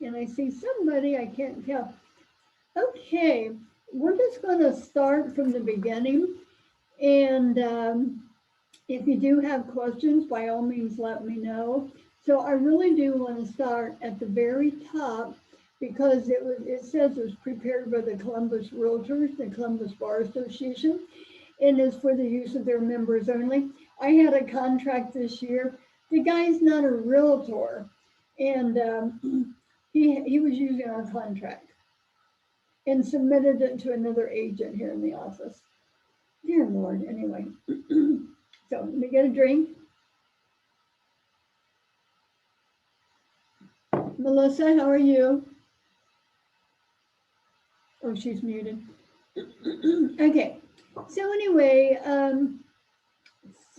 And I see somebody, I can't tell. Okay, we're just going to start from the beginning. And if you do have questions, by all means, let me know. So I really do want to start at the very top because it says it was prepared by the Columbus Realtors, the Columbus Bar Association, and is for the use of their members only. I had a contract this year. The guy's not a realtor, and he was using our contract and submitted it to another agent here in the office. Dear Lord, anyway. So let me get a drink. Melissa, how are you? Oh, she's muted. Okay. So anyway,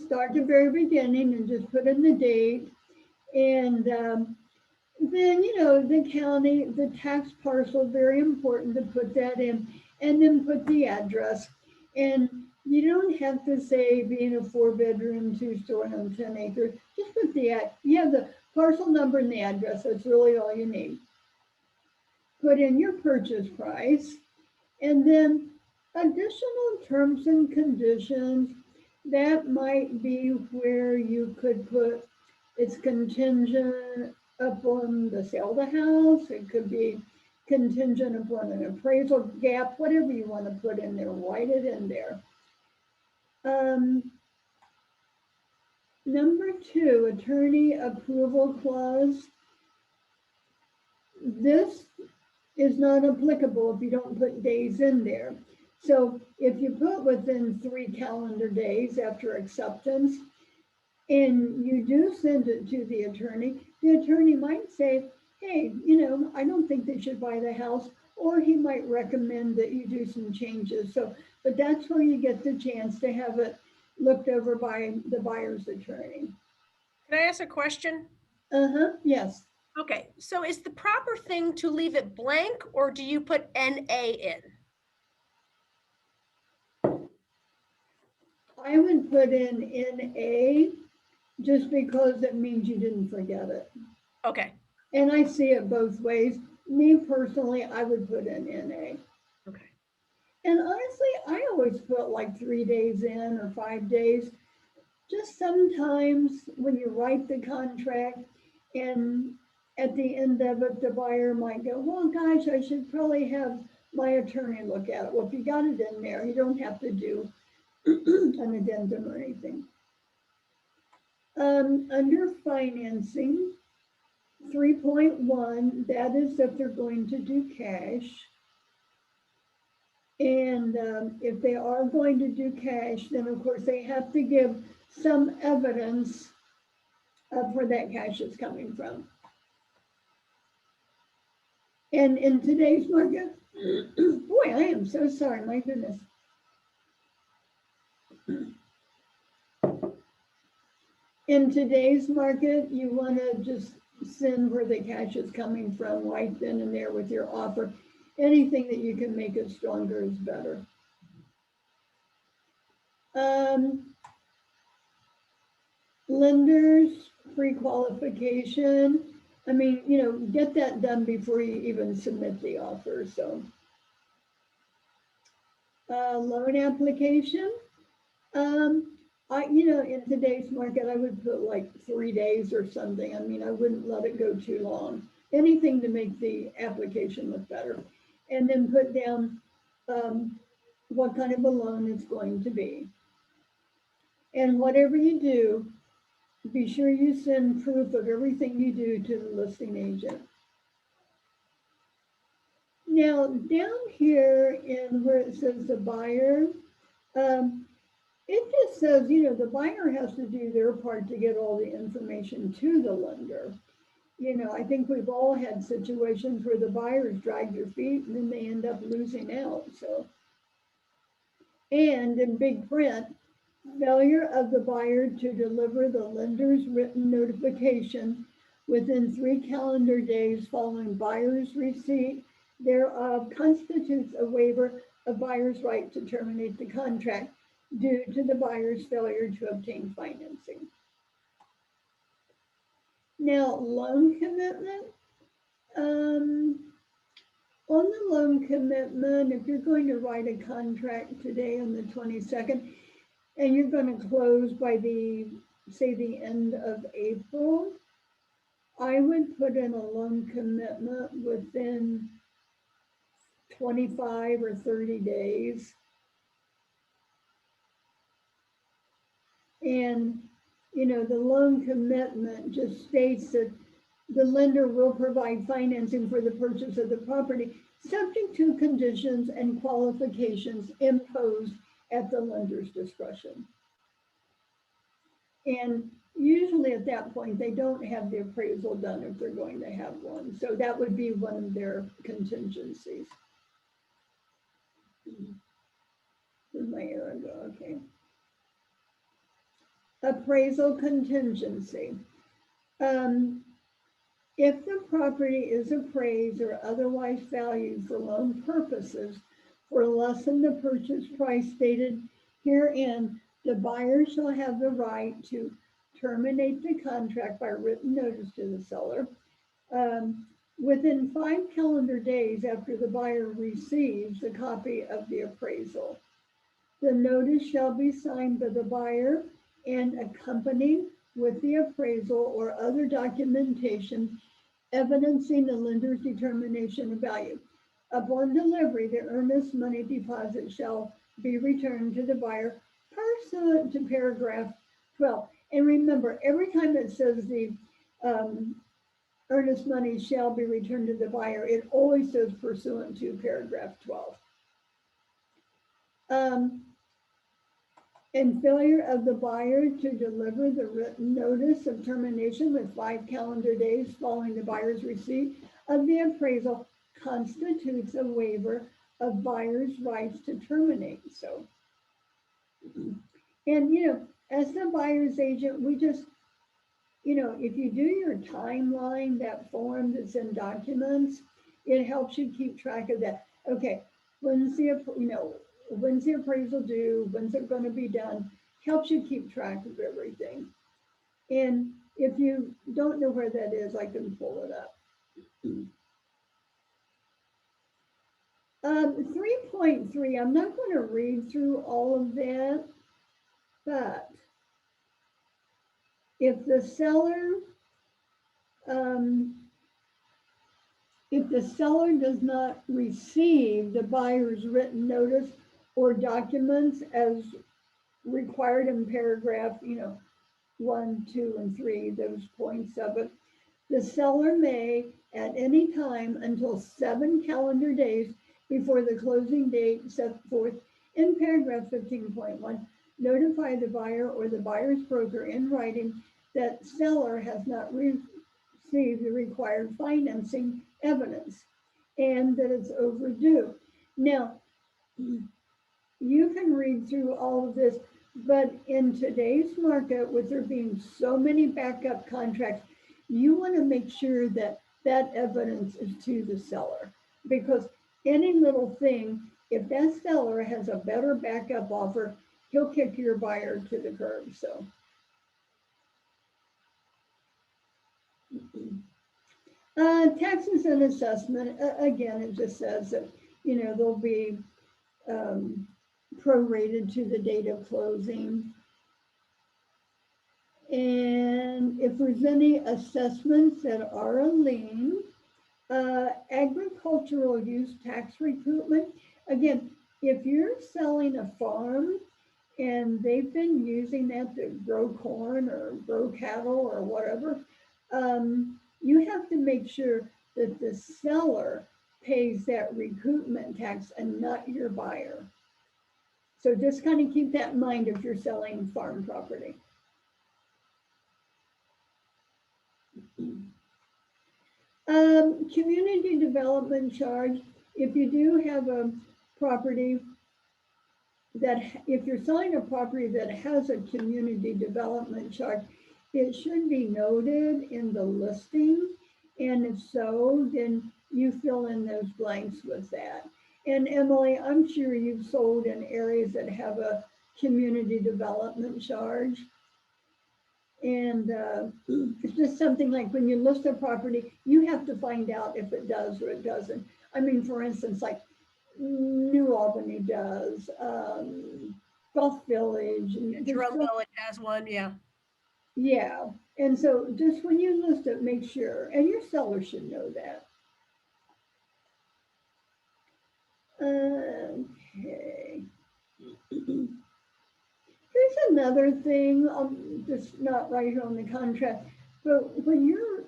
start the very beginning and just put in the date. And then, the county, the tax parcel, very important to put that in. And then put the address. And you don't have to say being a 4-bedroom, 2-story home, 10 acres. Just put you have the parcel number and the address. That's really all you need. Put in your purchase price, and then additional terms and conditions. That might be where you could put it's contingent upon the sale of the house. It could be contingent upon an appraisal gap, whatever you want to put in there, write it in there. Number 2, attorney approval clause. This is not applicable if you don't put days in there. So if you put within 3 calendar days after acceptance and you do send it to the attorney might say, hey, I don't think they should buy the house, or he might recommend that you do some changes. So, but that's where you get the chance to have it looked over by the buyer's attorney. Can I ask a question? Yes. Okay, so is the proper thing to leave it blank, or do you put NA in? I would put in NA just because it means you didn't forget it. Okay. And I see it both ways. Me personally, I would put in NA. Okay. And honestly, I always put like 3 days in or 5 days. Just sometimes when you write the contract and at the end of it, the buyer might go, well, gosh, I should probably have my attorney look at it. Well, if you got it in there, you don't have to do an addendum or anything. Under financing, 3.1, that is if they're going to do cash. And if they are going to do cash, then of course they have to give some evidence of where that cash is coming from. And in today's market, boy, I am so sorry, my goodness. In today's market, you want to just send where the cash is coming from right then and there with your offer. Anything that you can make it stronger is better. Lenders, pre-qualification. I mean, get that done before you even submit the offer. So, loan application. In today's market, I would put like 3 days or something. I mean, I wouldn't let it go too long. Anything to make the application look better. And then put down what kind of a loan it's going to be. And whatever you do, be sure you send proof of everything you do to the listing agent. Now, down here in where it says the buyer, it just says, the buyer has to do their part to get all the information to the lender. I think we've all had situations where the buyers drag their feet and then they end up losing out. So, and in big print, failure of the buyer to deliver the lender's written notification within 3 calendar days following buyer's receipt thereof constitutes a waiver of buyer's right to terminate the contract due to the buyer's failure to obtain financing. Now, loan commitment. commitment, if you're going to write a contract today on the 22nd, and you're going to close by say the end of April, I would put in a loan commitment within 25 or 30 days. And, the loan commitment just states that the lender will provide financing for the purchase of the property, subject to conditions and qualifications imposed at the lender's discretion. And usually at that point, they don't have the appraisal done if they're going to have one. So that would be one of their contingencies. Where'd my arrow go? Okay. Appraisal contingency. If the property is appraised or otherwise valued for loan purposes for less than the purchase price stated herein, the buyer shall have the right to terminate the contract by written notice to the seller within 5 calendar days after the buyer receives a copy of the appraisal. The notice shall be signed by the buyer and accompanied with the appraisal or other documentation evidencing the lender's determination of value. Upon delivery, the earnest money deposit shall be returned to the buyer pursuant to paragraph 12. And remember, every time it says the earnest money shall be returned to the buyer, it always says pursuant to paragraph 12. In failure of the buyer to deliver the written notice of termination with 5 calendar days following the buyer's receipt of the appraisal constitutes a waiver of buyer's rights to terminate. So, and as the buyer's agent, we just, if you do your timeline, that form that's in documents, it helps you keep track of that. Okay, when's the appraisal due? When's it going to be done? Helps you keep track of everything. And if you don't know where that is, I can pull it up. 3.3, I'm not going to read through all of that, but if the seller does not receive the buyer's written notice or documents as required in paragraph, 1, 2, and 3, those points of it, the seller may, at any time until 7 calendar days before the closing date set forth in paragraph 15.1, notify the buyer or the buyer's broker in writing that seller has not received the required financing evidence and that it's overdue. Now, you can read through all of this, but in today's market, with there being so many backup contracts, you want to make sure that that evidence is to the seller, because any little thing, if that seller has a better backup offer, he'll kick your buyer to the curb. So, taxes and assessment, again, it just says that, they'll be prorated to the date of closing. And if there's any assessments that are a lien, agricultural use tax recoupment, again, if you're selling a farm and they've been using that to grow corn or grow cattle or whatever, you have to make sure that the seller pays that recoupment tax and not your buyer. So just kind of keep that in mind if you're selling farm property. Community development charge. If you do have a property that, if you're selling a property that has a community development charge, it should be noted in the listing. And if so, then you fill in those blanks with that. And Emily, I'm sure you've sold in areas that have a community development charge. And it's just something like when you list a property, you have to find out if it does or it doesn't. I mean, for instance, like New Albany does, Gulf Village, Yeah, and there's Jerome so, Village has one. Yeah. yeah. And so just when you list it, make sure, and your seller should know that. Okay. Here's another thing, just not right here on the contract, but when you're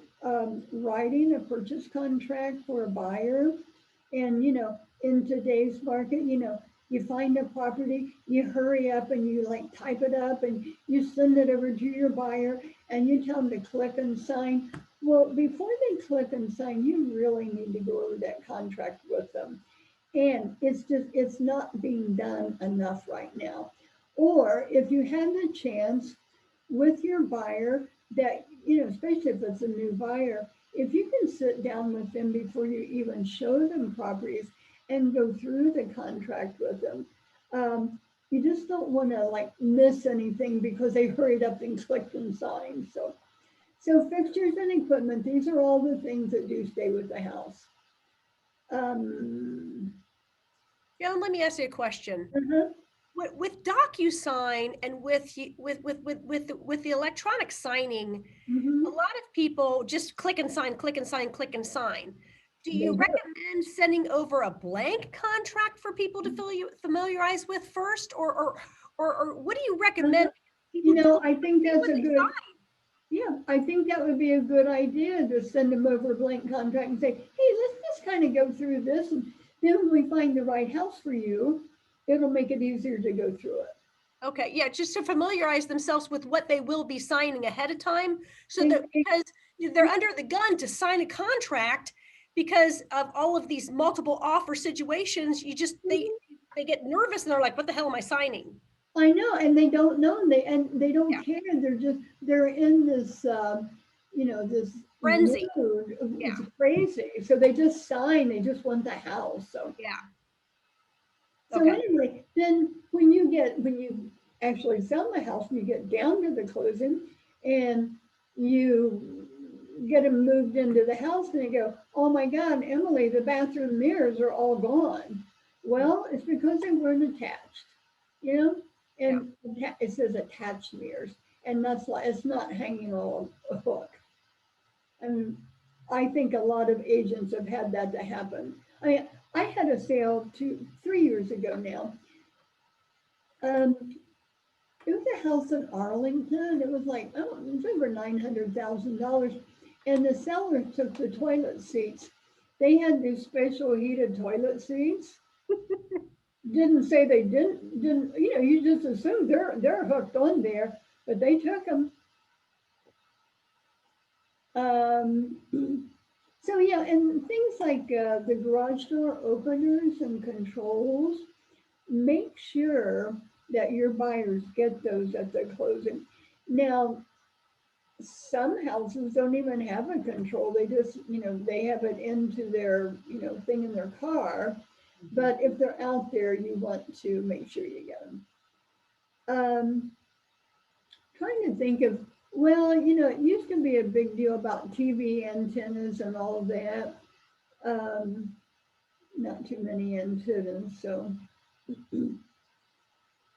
writing a purchase contract for a buyer, and in today's market, you find a property, you hurry up and you like type it up and you send it over to your buyer and you tell them to click and sign. Well, before they click and sign, you really need to go over that contract with them. And it's not being done enough right now. Or if you have the chance with your buyer that, especially if it's a new buyer, if you can sit down with them before you even show them properties and go through the contract with them, you just don't want to like miss anything because they hurried up and clicked and signed. So fixtures and equipment, these are all the things that do stay with the house. Um, Yeah, let me ask you a question. uh-huh. With DocuSign and with the electronic signing, Mhm. a lot of people just click and sign, click and sign, click and sign. Do They you do. recommend sending over a blank contract for people to familiarize with first, or what do you recommend people do I think that's when a they good, sign? yeah, I think that would be a good idea to send them over a blank contract and say, hey, let's just kind of go through this. And then when we find the right house for you, it'll make it easier to go through it. Okay, yeah, just to familiarize themselves with what they will be signing ahead of time, so And, that because they're under the gun to sign a contract because of all of these multiple offer situations, they get nervous and they're like, "What the hell am I signing?" I know, and they don't know, and they don't Yeah, care. They're in this, this frenzy. mood. Yeah, It's crazy. So they just sign. They just want the house. So yeah. So Okay. anyway, then when you actually sell the house and you get down to the closing and you get them moved into the house and they go, oh my God, Emily, the bathroom mirrors are all gone. Well, it's because they weren't attached, you know, Yeah. and it says attached mirrors, and that's like it's not hanging on a hook. And I think a lot of agents have had that to happen. I mean, I had a sale 3 years ago now. Um, it was a house in Arlington. It was like, oh, it was over $900,000. And the seller took the toilet seats. They had these special heated toilet seats. Didn't say they didn't, you just assume they're hooked on there, but they took them. Um, so yeah, and things like the garage door openers and controls, make sure that your buyers get those at the closing. Now, some houses don't even have a control. They just, they have it into their, thing in their car. But if they're out there, you want to make sure you get them. Um, Trying to think of, well, it used to be a big deal about TV antennas and all of that. Um, Not too many antennas, so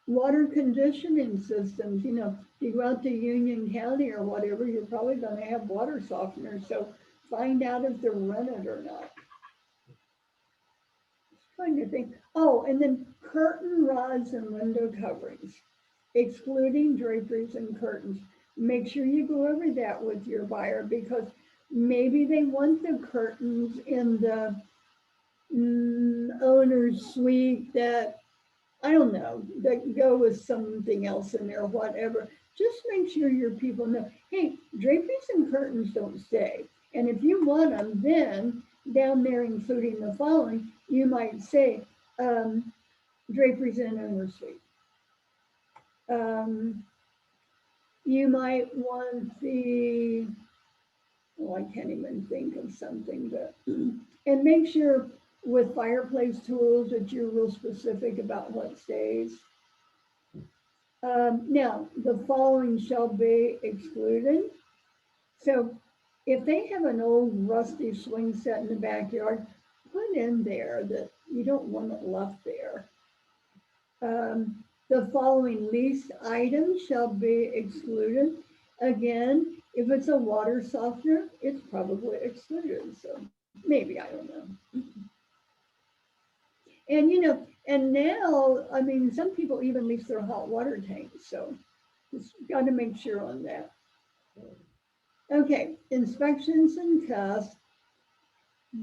water conditioning systems, if you go out to Union County or whatever, you're probably going to have water softeners. So find out if they're rented or not. Trying to think. Oh, and then curtain rods and window coverings, excluding draperies and curtains. Make sure you go over that with your buyer because maybe they want the curtains in the owner's suite that I don't know, that go with something else in there, whatever. Just make sure your people know, hey, draperies and curtains don't stay. And if you want them, then down there, including the following, you might say draperies in an owner suite. You might want I can't even think of something, but, and make sure with fireplace tools that you're real specific about what stays. Now, the following shall be excluded. So if they have an old rusty swing set in the backyard, put in there that you don't want it left there. The following leased items shall be excluded. Again, if it's a water softener, it's probably excluded. So maybe, I don't know. And and now, I mean, some people even lease their hot water tanks. So just got to make sure on that. Okay, inspections and tests.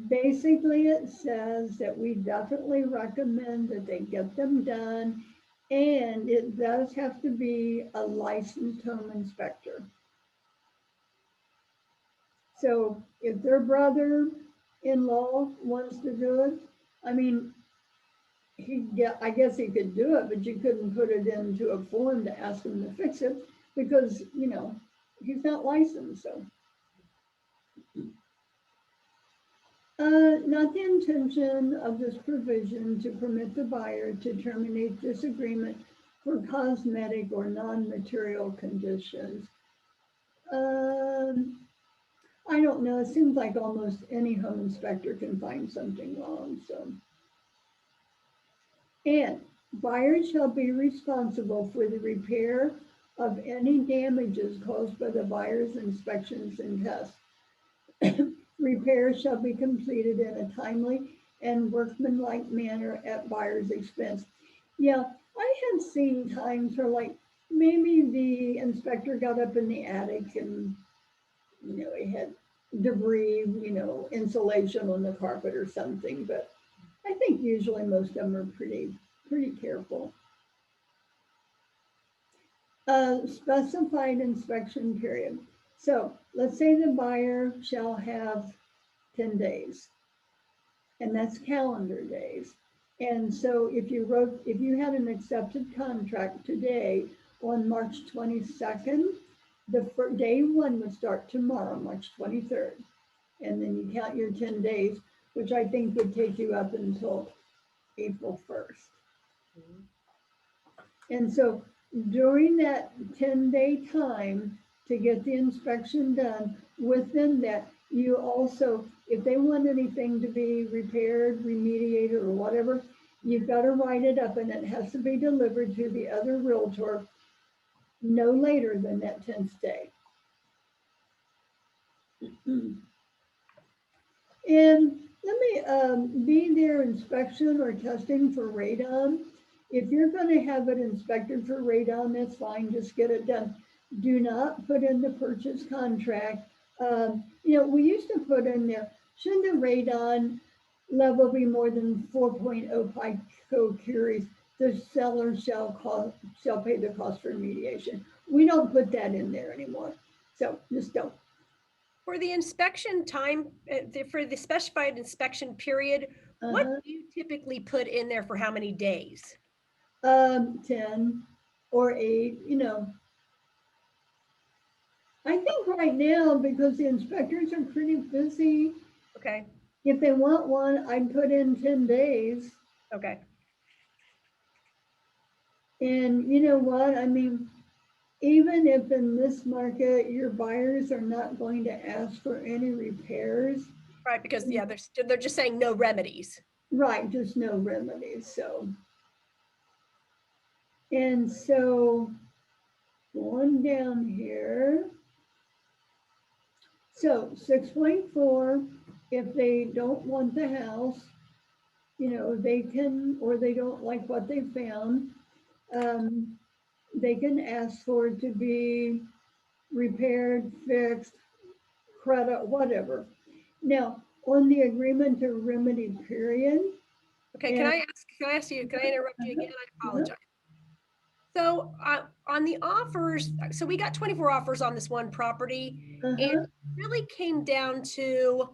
Basically, it says that we definitely recommend that they get them done, and it does have to be a licensed home inspector. So if their brother-in-law wants to do it, I mean, I guess he could do it, but you couldn't put it into a form to ask him to fix it because, he's not licensed, so. Not the intention of this provision to permit the buyer to terminate this agreement for cosmetic or non-material conditions. I don't know. It seems like almost any home inspector can find something wrong. So, and buyers shall be responsible for the repair of any damages caused by the buyer's inspections and tests. Repairs shall be completed in a timely and workmanlike manner at buyer's expense. Yeah, I have seen times where, like, maybe the inspector got up in the attic and, he had debris, insulation on the carpet or something, but I think usually most of them are pretty careful. Specified inspection period. So let's say the buyer shall have 10 days, and that's calendar days. And so if you had an accepted contract today on March 22nd, the day one would start tomorrow, March 23rd. And then you count your 10 days, which I think would take you up until April 1st. And so during that 10-day time to get the inspection done, within that, you also, if they want anything to be repaired, remediated, or whatever, you've got to write it up and it has to be delivered to the other realtor no later than that 10th day. And let me be there inspection or testing for radon. If you're going to have it inspected for radon, that's fine, just get it done. Do not put in the purchase contract. We used to put in there, should the radon level be more than 4.0 picocuries, the seller shall pay the cost for remediation. We don't put that in there anymore. So just don't. For the inspection time, for the specified inspection period, what do you typically put in there for how many days? 10 or 8, I think right now, because the inspectors are pretty busy. Okay. If they want one, I'd put in 10 days. Okay. And you know what? I mean, even if in this market your buyers are not going to ask for any repairs. Right, because they're just saying no remedies. Right, just no remedies. So, and so going down here. So 6.4, if they don't want the house, they can, or they don't like what they found, they can ask for it to be repaired, fixed, credit, whatever. Now, on the agreement to remedy period. Okay, can I interrupt you again? I apologize. So on the offers, so we got 24 offers on this one property, and it really came down to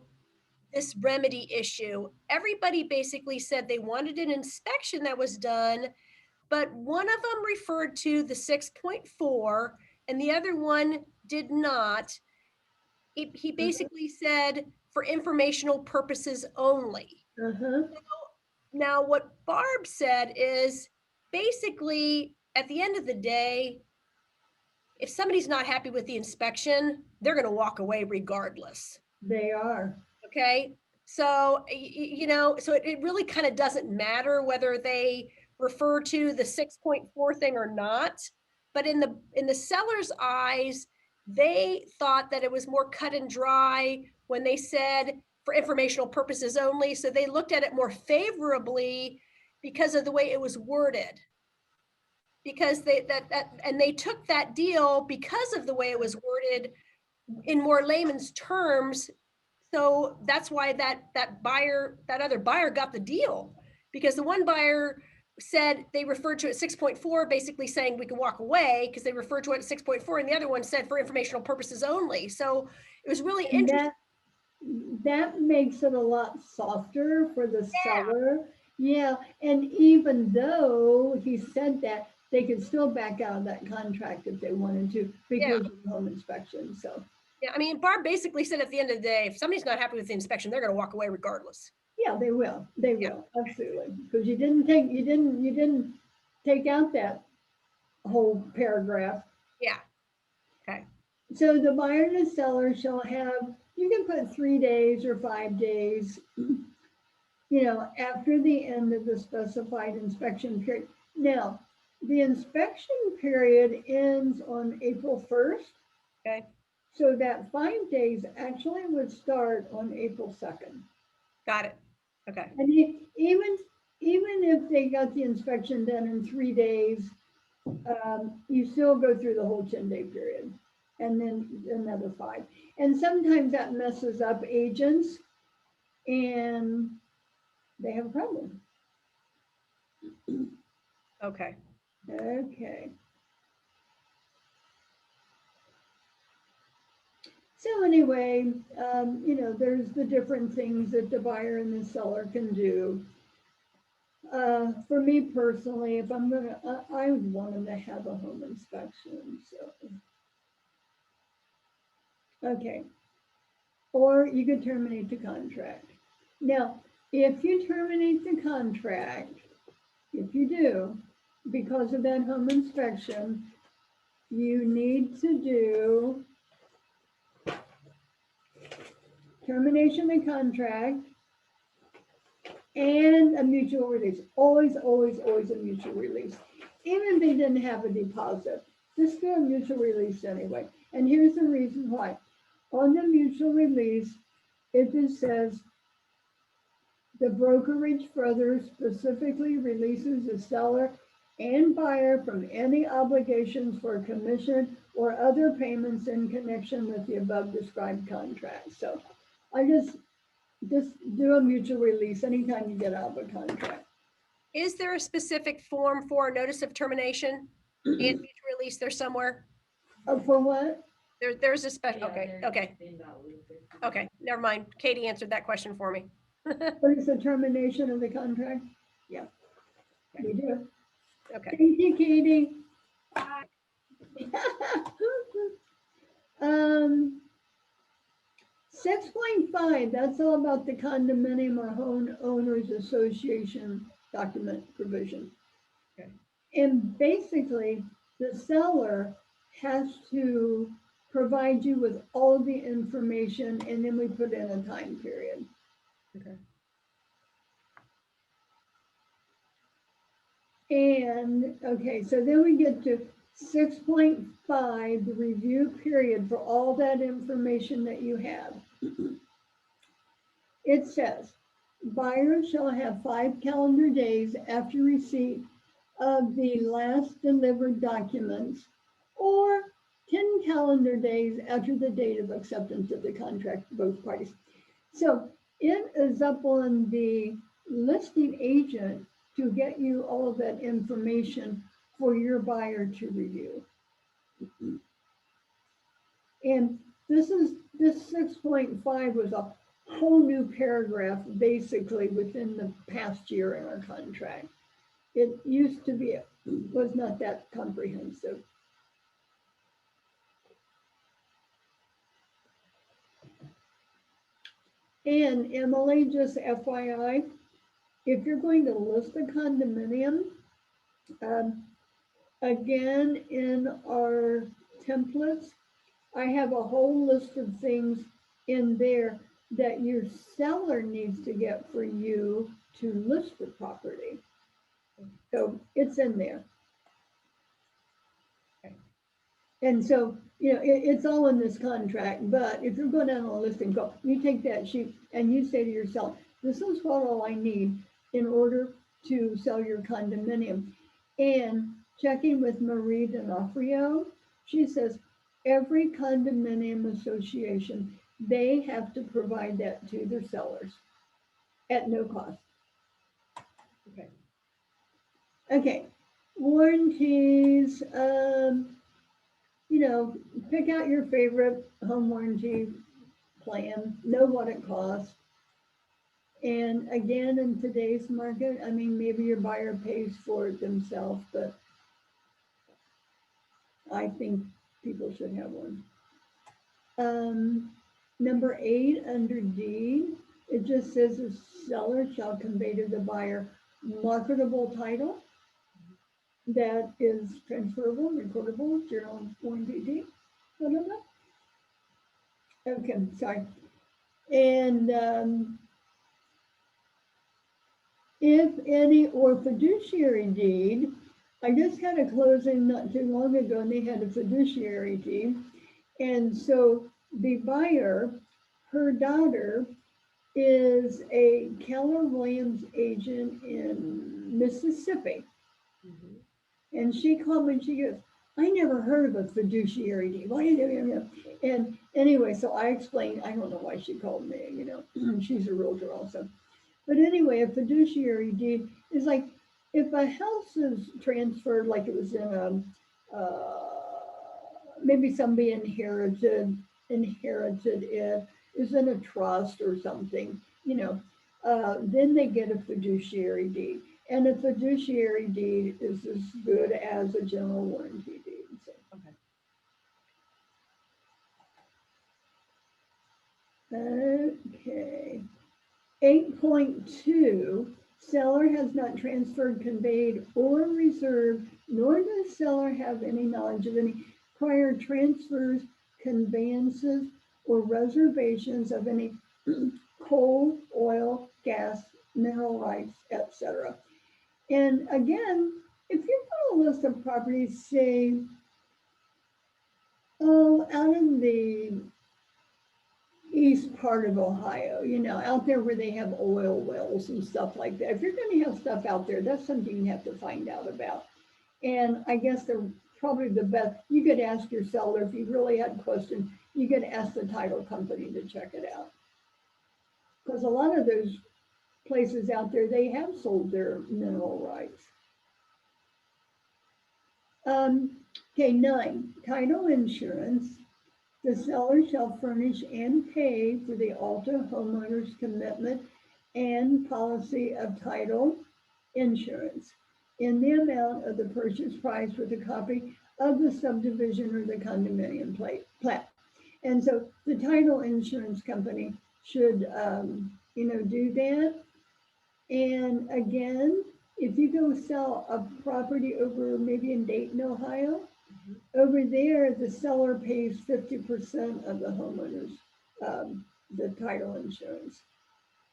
this remedy issue. Everybody basically said they wanted an inspection that was done, but one of them referred to the 6.4 and the other one did not. He basically said for informational purposes only. So now what Barb said is basically at the end of the day, if somebody's not happy with the inspection, they're going to walk away regardless. They are. Okay. So, so it really kind of doesn't matter whether they refer to the 6.4 thing or not. But in the seller's eyes, they thought that it was more cut and dry when they said for informational purposes only. So they looked at it more favorably because of the way it was worded. Because they took that deal because of the way it was worded in more layman's terms. So that's why that other buyer got the deal, because the one buyer said they referred to it 6.4, basically saying we can walk away because they referred to it at 6.4, and the other one said for informational purposes only. So it was really interesting. That makes it a lot softer for the seller. Yeah, and even though he said that, they could still back out of that contract if they wanted to because of the home inspection. So yeah, I mean, Barb basically said at the end of the day, if somebody's not happy with the inspection, they're going to walk away regardless. yeah, they will. They will, absolutely, because you didn't take out that whole paragraph. Yeah. Okay. So the buyer and the seller shall have, you can put 3 days or 5 days, after the end of the specified inspection period. Now, the inspection period ends on April 1st. Okay. So that 5 days actually would start on April 2nd. Got it. Okay. And even if they got the inspection done in 3 days, you still go through the whole 10-day period and then another 5. And sometimes that messes up agents and they have a problem. Okay. Okay. So anyway, there's the different things that the buyer and the seller can do. For me personally, if I'm gonna, I would want them to have a home inspection. So, okay. Or you could terminate the contract. Now, if you terminate the contract, if you do, because of that home inspection, you need to do termination of contract and a mutual release. Always, always, always a mutual release. Even if they didn't have a deposit, just do a mutual release anyway. And here's the reason why. On the mutual release, it just says the brokerage further specifically releases the seller and buyer from any obligations for commission or other payments in connection with the above described contract. So I just do a mutual release anytime you get out of a contract. Is there a specific form for a notice of termination and mutual release there somewhere? For what? There's a special, okay, never mind. Katie answered that question for me. What is the termination of the contract? Yeah, we do. Okay. Thank you, Katie. 6.5, that's all about the condominium or home owners association document provision. Okay. And basically, the seller has to provide you with all the information, and then we put in a time period. Okay. And, okay, so then we get to 6.5, the review period for all that information that you have. It says, buyers shall have 5 calendar days after receipt of the last delivered documents, or 10 calendar days after the date of acceptance of the contract for both parties. So it is up on the listing agent to get you all of that information for your buyer to review. And this 6.5 was a whole new paragraph basically within the past year in our contract. It used to be, was not that comprehensive. And Emily, just FYI, if you're going to list a condominium, again, in our templates, I have a whole list of things in there that your seller needs to get for you to list the property. So it's in there. Okay. And so, it's all in this contract, but if you're going down on a listing call, you take that sheet and you say to yourself, this is what all I need in order to sell your condominium. And checking with Marie D'Onofrio, she says every condominium association, they have to provide that to their sellers at no cost. Okay. Okay, warranties, pick out your favorite home warranty plan, know what it costs. And again, in today's market, I mean, maybe your buyer pays for it themselves, but I think people should have one. Number 8 under D, it just says the seller shall convey to the buyer marketable title that is transferable, recordable, journal warranty deed. I don't know. Okay, sorry. And if any, or fiduciary deed, I just had a closing not too long ago and they had a fiduciary deed. And so the buyer, her daughter, is a Keller Williams agent in Mississippi. And she called me and she goes, I never heard of a fiduciary deed. Why did you? And anyway, so I explained, I don't know why she called me, she's a realtor also. But anyway, a fiduciary deed is like if a house is transferred, like it was in maybe somebody inherited it, is in a trust or something, then they get a fiduciary deed. And a fiduciary deed is as good as a general warranty deed. So. Okay. 8.2, seller has not transferred, conveyed, or reserved, nor does seller have any knowledge of any prior transfers, conveyances, or reservations of any coal, oil, gas, mineral rights, etc. And again, if you put a list of properties, say, out in the east part of Ohio, out there where they have oil wells and stuff like that. If you're going to have stuff out there, that's something you have to find out about. And I guess they're probably the best. You could ask your seller if you really had questions, you could ask the title company to check it out. Because a lot of those places out there, they have sold their mineral rights. Okay, 9, title insurance. The seller shall furnish and pay for the Alta homeowner's commitment and policy of title insurance in the amount of the purchase price with a copy of the subdivision or the condominium plat. And so the title insurance company should, do that. And again, if you go sell a property over maybe in Dayton, Ohio, over there, the seller pays 50% of the homeowner's, the title insurance.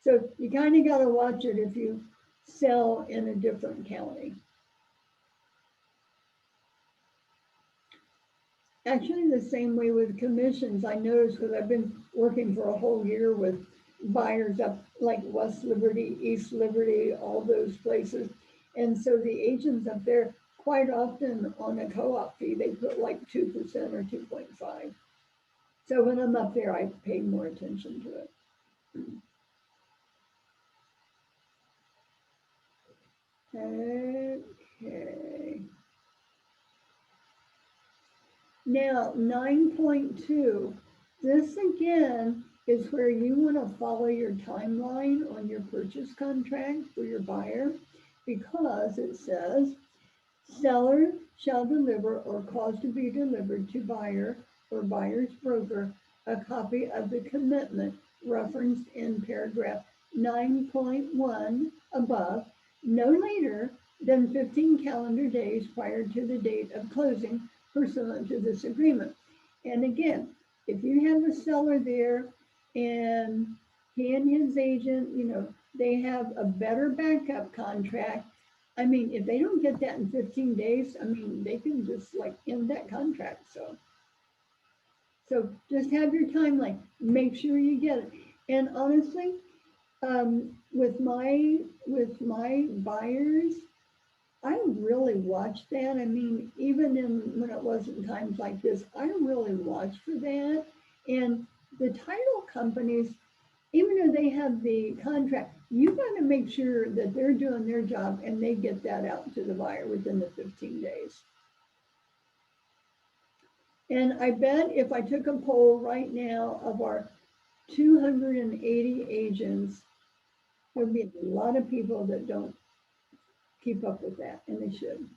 So you kind of got to watch it if you sell in a different county. Actually, the same way with commissions, I noticed because I've been working for a whole year with buyers up like West Liberty, East Liberty, all those places. And so the agents up there, quite often on a co-op fee, they put like 2% or 2.5. So when I'm up there, I pay more attention to it. Okay. Now, 9.2, this again is where you want to follow your timeline on your purchase contract for your buyer, because it says, seller shall deliver or cause to be delivered to buyer or buyer's broker a copy of the commitment referenced in paragraph 9.1 above, no later than 15 calendar days prior to the date of closing pursuant to this agreement. And again, if you have a seller there and he and his agent, they have a better backup contract. I mean, if they don't get that in 15 days, I mean, they can just like end that contract. So just have your timeline. Make sure you get it. And honestly, with my buyers, I really watched that. I mean, even when it wasn't times like this, I really watched for that. And the title companies, even though they have the contract, you got to make sure that they're doing their job and they get that out to the buyer within the 15 days. And I bet if I took a poll right now of our 280 agents, there'll be a lot of people that don't keep up with that, and they should.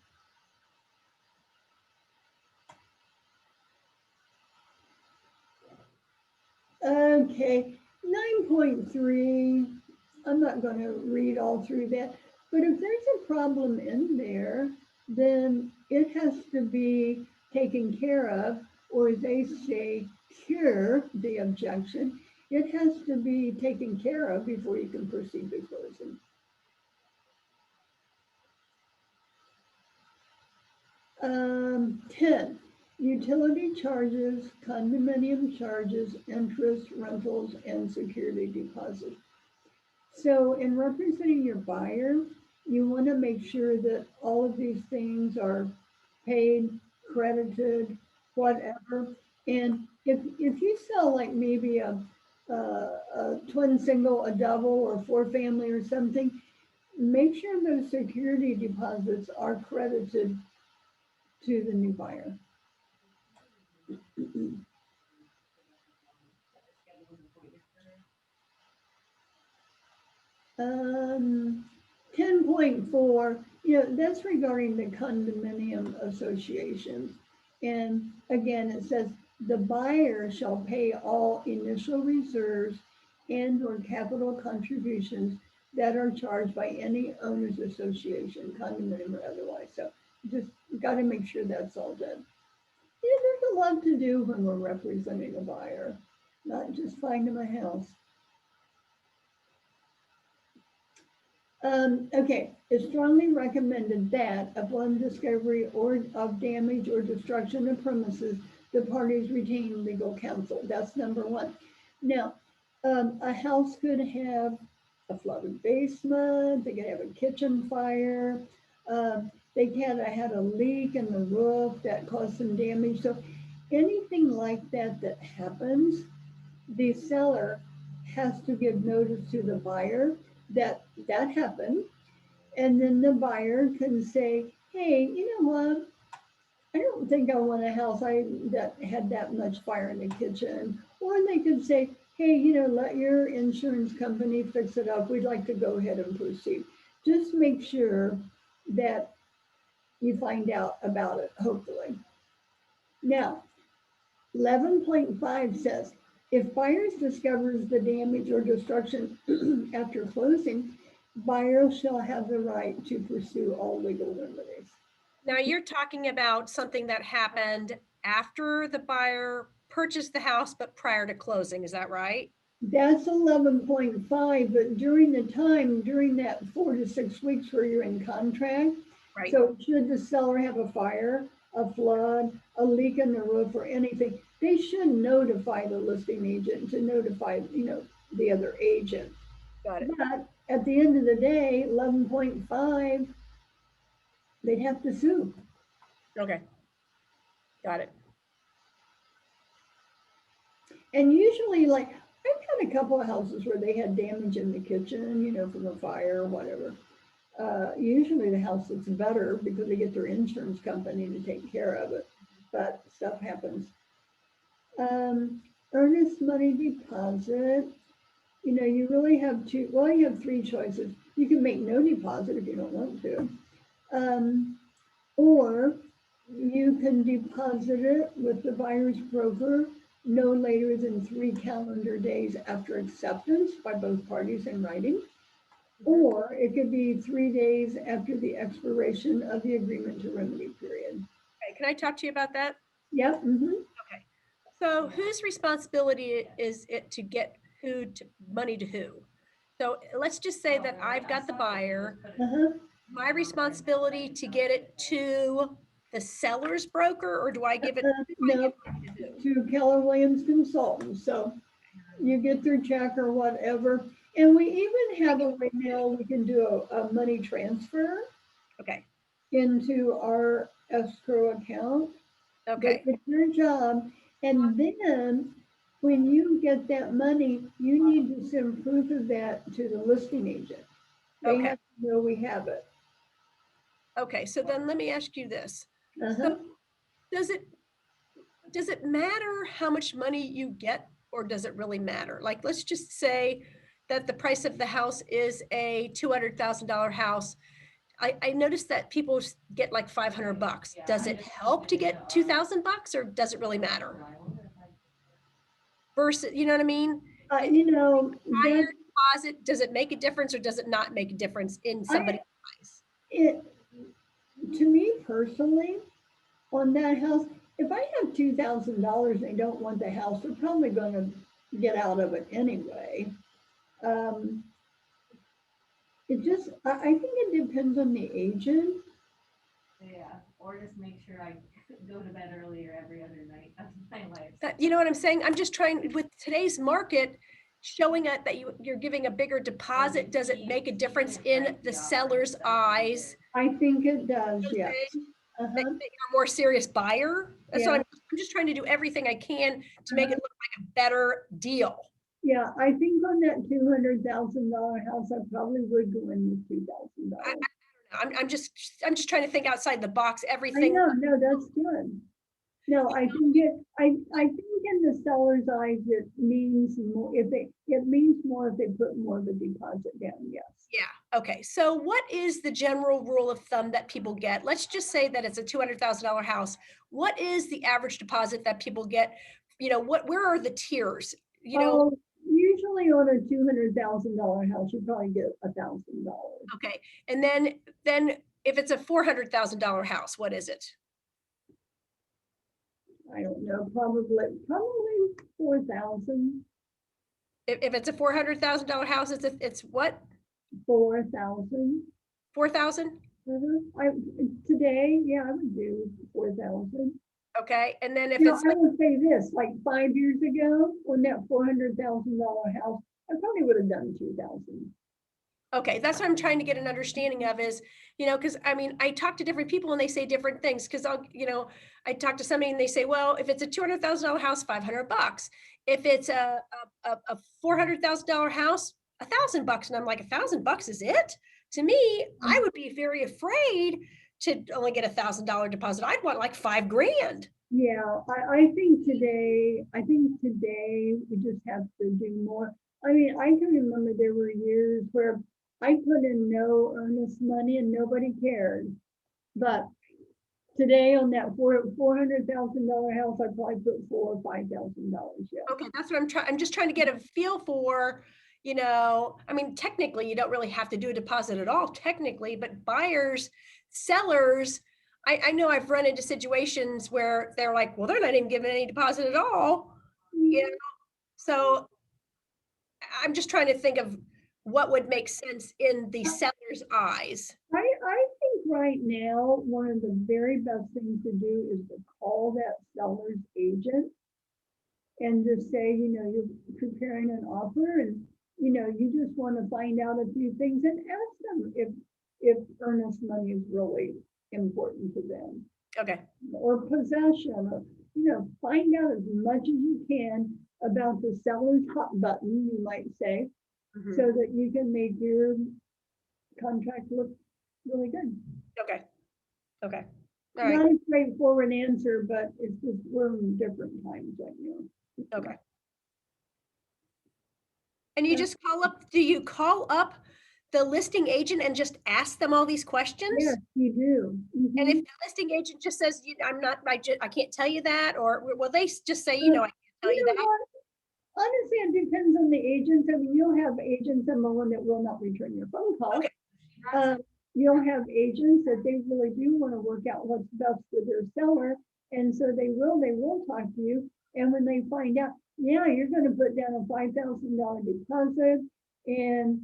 Okay, 9.3, I'm not going to read all through that, but if there's a problem in there, then it has to be taken care of, or as they say, cure the objection. It has to be taken care of before you can proceed to closing. 10, utility charges, condominium charges, interest, rentals, and security deposits. So in representing your buyer, you want to make sure that all of these things are paid, credited, whatever. And if you sell like maybe a twin single, a double, or four family or something, make sure those security deposits are credited to the new buyer. 10.4, that's regarding the condominium associations. And again, it says the buyer shall pay all initial reserves and or capital contributions that are charged by any owners association, condominium or otherwise. So just got to make sure that's all done. There's a lot to do when we're representing a buyer, not just find them a house. Okay, it's strongly recommended that upon discovery or of damage or destruction of premises, the parties retain legal counsel. That's number one. Now, a house could have a flooded basement, they could have a kitchen fire, they could have had a leak in the roof that caused some damage. So anything like that that happens, the seller has to give notice to the buyer that that happened. And then the buyer can say, hey, you know what? I don't think I want a house that had that much fire in the kitchen. Or they could say, hey, let your insurance company fix it up. We'd like to go ahead and proceed. Just make sure that you find out about it, hopefully. Now, 11.5 says, if buyers discovers the damage or destruction after closing, buyers shall have the right to pursue all legal remedies. Now you're talking about something that happened after the buyer purchased the house, but prior to closing, is that right? That's 11.5, but during that 4 to 6 weeks where you're in contract, Right. So should the seller have a fire, a flood, a leak in the roof, or anything, they should notify the listing agent to notify, the other agent. Got it. But at the end of the day, 11.5, they'd have to sue. Okay. Got it. And usually, like, I've had a couple of houses where they had damage in the kitchen, from a fire or whatever. Usually the house looks better because they get their insurance company to take care of it, but stuff happens. Earnest money deposit, you really have you have three choices. You can make no deposit if you don't want to, or you can deposit it with the buyer's broker no later than 3 calendar days after acceptance by both parties in writing. Or it could be 3 days after the expiration of the agreement to remedy period. Okay, can I talk to you about that? Yep. Mm-hmm. Okay. So whose responsibility is it to get money to who? So let's just say that I've got the buyer, my responsibility to get it to the seller's broker, or do I give it? No, to Keller Williams Consultants. So you get their check or whatever. And we even have a right now, we can do a money transfer Okay, into our escrow account. okay, But it's your job. And then when you get that money, you need to send proof of that to the listing agent. They okay, have to know we have it. okay. So then let me ask you this. Uh-huh. So does it matter how much money you get, or does it really matter? Like, let's just say that the price of the house is a $200,000 house. I noticed that people get like $500. Does it help to get $2,000, or does it really matter? Versus, you know what I mean? You know, Higher that deposit, does it make a difference, or does it not make a difference in somebody's price? it to me personally, on that house, if I have $2,000 and they don't want the house, they're probably going to get out of it anyway. It just, I think it depends on the agent. Yeah, or just make sure I go to bed earlier every other night of my life. You know what I'm saying? I'm just trying, with today's market, showing it that you're giving a bigger deposit, does it make a difference in the seller's eyes? I think it does, yes. That you're a more serious buyer? So Yeah. I'm just trying to do everything I can to make it look like a better deal. Yeah, I think on that $200,000 house, I probably would go in with $2,000. I'm just trying to think outside the box, I everything. know, no, that's good. No, I think I think in the seller's eyes, it means more if it means more if they put more of a deposit down, yes. Yeah, okay. So what is the general rule of thumb that people get? Let's just say that it's a $200,000 house. What is the average deposit that people get? You know, where are the tiers? You know, usually on a $200,000 house, you probably get $1,000. Okay, and then if it's a $400,000 house, what is it? I don't know, probably 4,000. If it's a $400,000 house, it's what? 4,000. 4,000? Today, yeah, I would do 4,000. Okay, and then if You know, it's I would say this, like 5 years ago, on that $400,000 house, I probably would have done 2,000. okay, that's what I'm trying to get an understanding of is, you know, because I mean, I talk to different people and they say different things. Because I talk to somebody and they say, well, if it's a $200,000 house, $500. If it's a $400,000 house, $1,000. And I'm like, $1,000 is it? To me, I would be very afraid to only get $1,000 deposit. I'd want like $5,000. Yeah, I think today we just have to do more. I mean, I can remember there were years where I put in no earnest money and nobody cared. But today on that $400,000 house, I probably put $4,000 or $5,000. Yeah. Okay, that's what I'm trying. I'm just trying to get a feel for, I mean, technically you don't really have to do a deposit at all, technically, but buyers, sellers, I know I've run into situations where they're like, well, they're not even giving any deposit at all. So I'm just trying to think of what would make sense in the seller's eyes. I think right now, one of the very best things to do is to call that seller's agent and just say, you're preparing an offer and, you just want to find out a few things and ask them if earnest money is really important to them. Okay. Or possession, or, find out as much as you can about the seller's hot button, you might say, so that you can make your contract look really good. Okay. All Not right. a straightforward answer, but it's just we're in different times right now. Okay. And you just do you call up the listing agent and just ask them all these questions? Yes, you do. And if the listing agent just says, I can't tell you that, or will they just say, I can't tell you that? What? Honestly, it depends on the agents. I mean, you'll have agents, number one, that will not return your phone call. Okay. You'll have agents that they really do want to work out what's best for their seller. And so they will talk to you. And when they find out, yeah, you're gonna put down a $5,000 deposit and,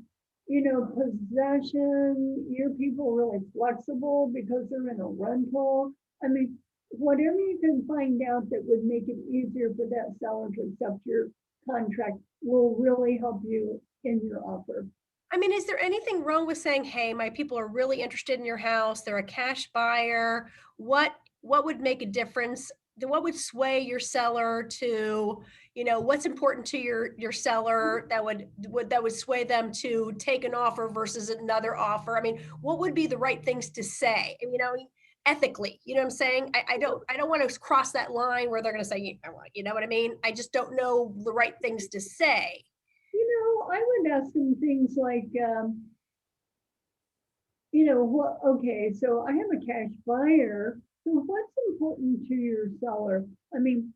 possession, your people are really flexible because they're in a rental. I mean, whatever you can find out that would make it easier for that seller to accept your contract will really help you in your offer. I mean, is there anything wrong with saying, hey, my people are really interested in your house, they're a cash buyer? What would make a difference? What would sway your seller to, what's important to your seller that would sway them to take an offer versus another offer? I mean, what would be the right things to say? And, ethically, you know what I'm saying? I don't want to cross that line where they're going to say, you know what I mean? I just don't know the right things to say. I would ask them things like, okay, so I have a cash buyer. So what's important to your seller? I mean,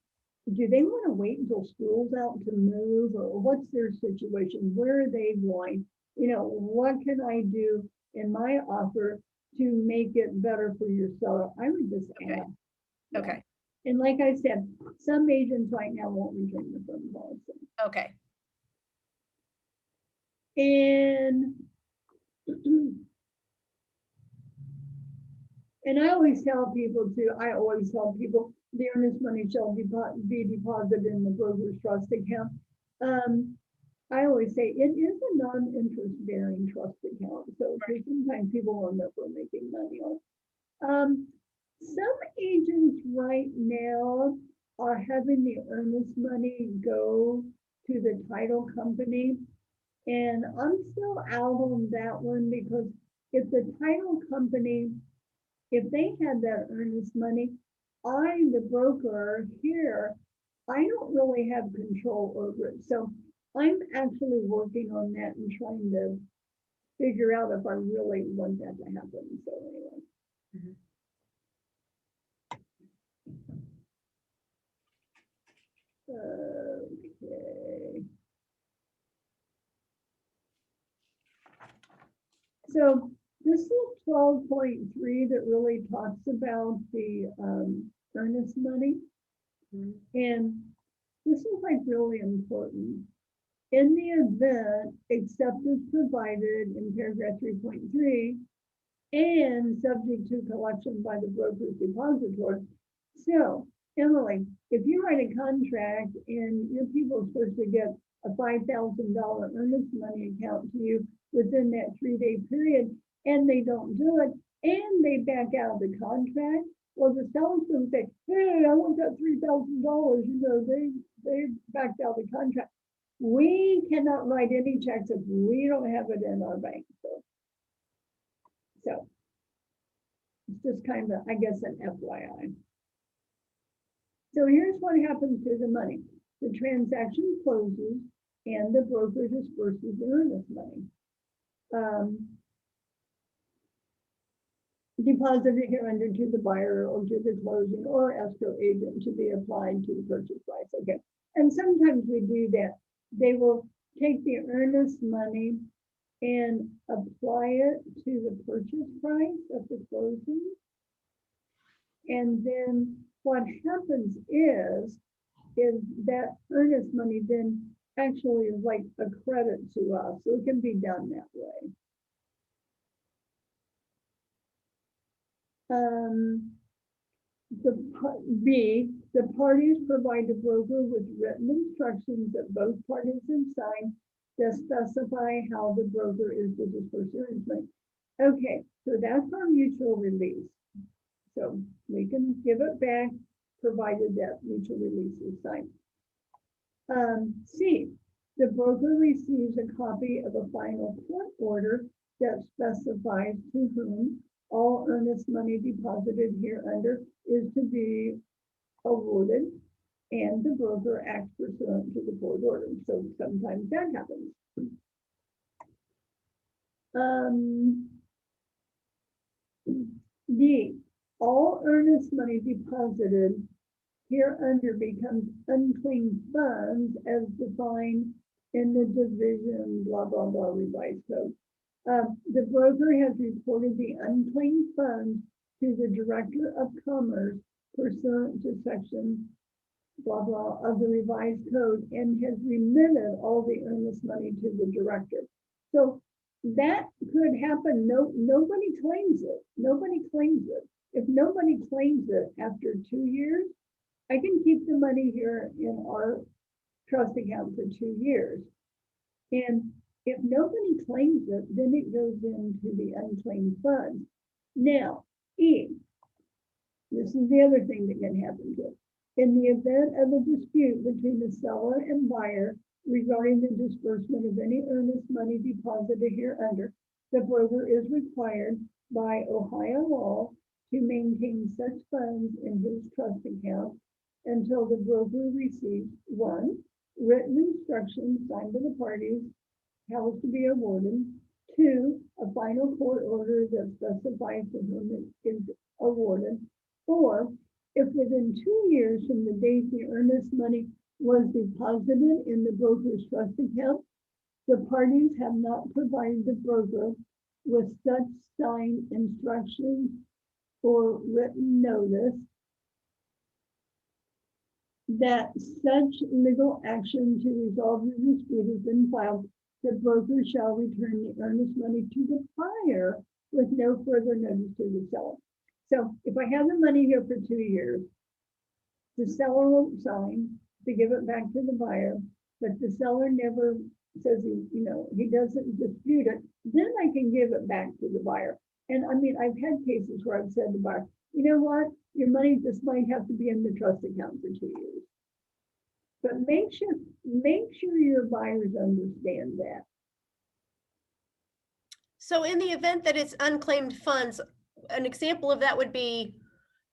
do they want to wait until school's out to move, or what's their situation? Where are they going? What can I do in my offer to make it better for your seller? I would just Okay. ask. Okay. And like I said, some agents right now won't return the phone calls. Okay. And and I always tell people the earnest money shall be deposited in the broker's trust account. I always say it is a non-interest bearing trust account. So sometimes people will know we're making money on. Some agents right now are having the earnest money go to the title company. And I'm still out on that one because if the title company, if they had that earnest money, the broker here, I don't really have control over it. So I'm actually working on that and trying to figure out if I really want that to happen. So anyway. Okay. So this is 12.3 that really talks about the earnest money. And this is like really important. In the event acceptance provided in paragraph 3.3 and subject to collection by the broker's depositor. So, Emily, if you write a contract and your people are supposed to get a $5,000 earnest money account to you within that 3-day period, and they don't do it, and they back out of the contract, well, the seller's going to say, hey, I want that $3,000. They backed out of the contract. We cannot write any checks if we don't have it in our bank. So it's just kind of, I guess, an FYI. So here's what happens to the money. The transaction closes and the broker disperses the earnest money. Deposited here under to the buyer or to the closing or escrow agent to be applied to the purchase price. Okay. And sometimes we do that. They will take the earnest money and apply it to the purchase price of the closing. And then what happens is that earnest money then actually is like a credit to us. So it can be done that way. The parties provide the broker with written instructions that both parties have signed that specify how the broker is to disperse the earnest money. Okay, so that's our mutual release. So we can give it back provided that mutual release is signed. C, the broker receives a copy of a final court order that specifies to whom all earnest money deposited hereunder is to be awarded, and the broker acts pursuant to the court order. So sometimes that happens. D, all earnest money deposited hereunder becomes unclaimed funds as defined in the division, blah, blah, blah, revised code. The broker has reported the unclaimed funds to the Director of Commerce pursuant to section blah, blah, of the revised code and has remitted all the earnest money to the director. So that could happen. No, nobody claims it. Nobody claims it. If nobody claims it after 2 years, I can keep the money here in our trust account for 2 years. And if nobody claims it, then it goes into the unclaimed funds. Now, this is the other thing that can happen to it. In the event of a dispute between the seller and buyer regarding the disbursement of any earnest money deposited hereunder, the broker is required by Ohio law to maintain such funds in his trust account until the broker receives one, written instructions signed by the parties how it's to be awarded, two, a final court order that specifies to whom it is awarded, or if within 2 years from the date the earnest money was deposited in the broker's trust account, the parties have not provided the broker with such signed instructions or written notice that such legal action to resolve the dispute has been filed, the broker shall return the earnest money to the buyer with no further notice to the seller. So if I have the money here for 2 years, the seller won't sign to give it back to the buyer, but the seller never says he doesn't dispute it, then I can give it back to the buyer. And I mean, I've had cases where I've said to the buyer, you know what, your money just might have to be in the trust account for 2 years. But make sure your buyers understand that. So in the event that it's unclaimed funds, an example of that would be,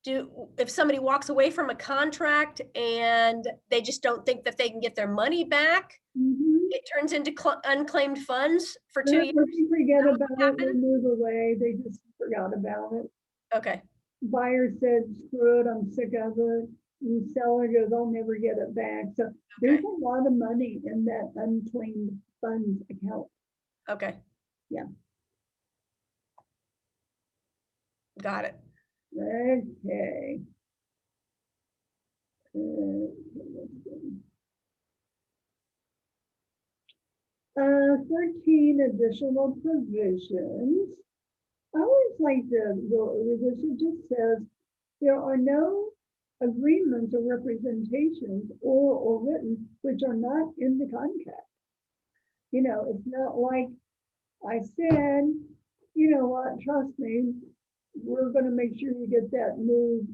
if somebody walks away from a contract and they just don't think that they can get their money back, it turns into unclaimed funds for 2 years. They forget about it, they move away, they just forgot about it. Okay. Buyer said, screw it, I'm sick of it. And the seller goes, I'll never get it back. So there's a lot of money in that unclaimed funds account. Okay. Yeah. Got it. Okay. 13 additional provisions. I always like to go over this. It just says there are no agreements or representations or written which are not in the contract. It's not like I said, you know what, trust me, we're going to make sure you get that new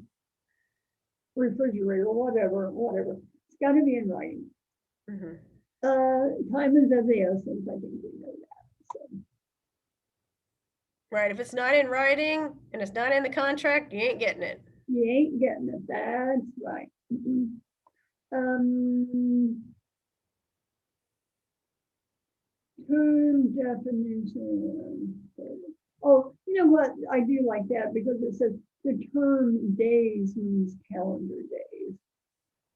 refrigerator, whatever. It's got to be in writing. Time is of the essence. I think we know that. So. Right. If it's not in writing and it's not in the contract, you ain't getting it. You ain't getting it. That's right. Term definition. Oh, you know what? I do like that because it says the term days means calendar days.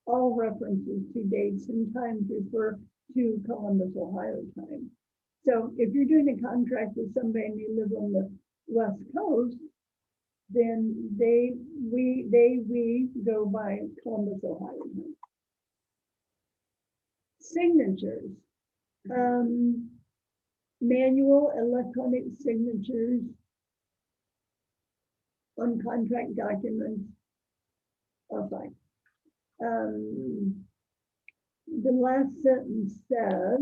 All references to dates and times refer to Columbus, Ohio time. So if you're doing a contract with somebody and you live on the West Coast, then we go by Columbus, Ohio time. Signatures. Manual electronic signatures on contract documents are fine. The last sentence says,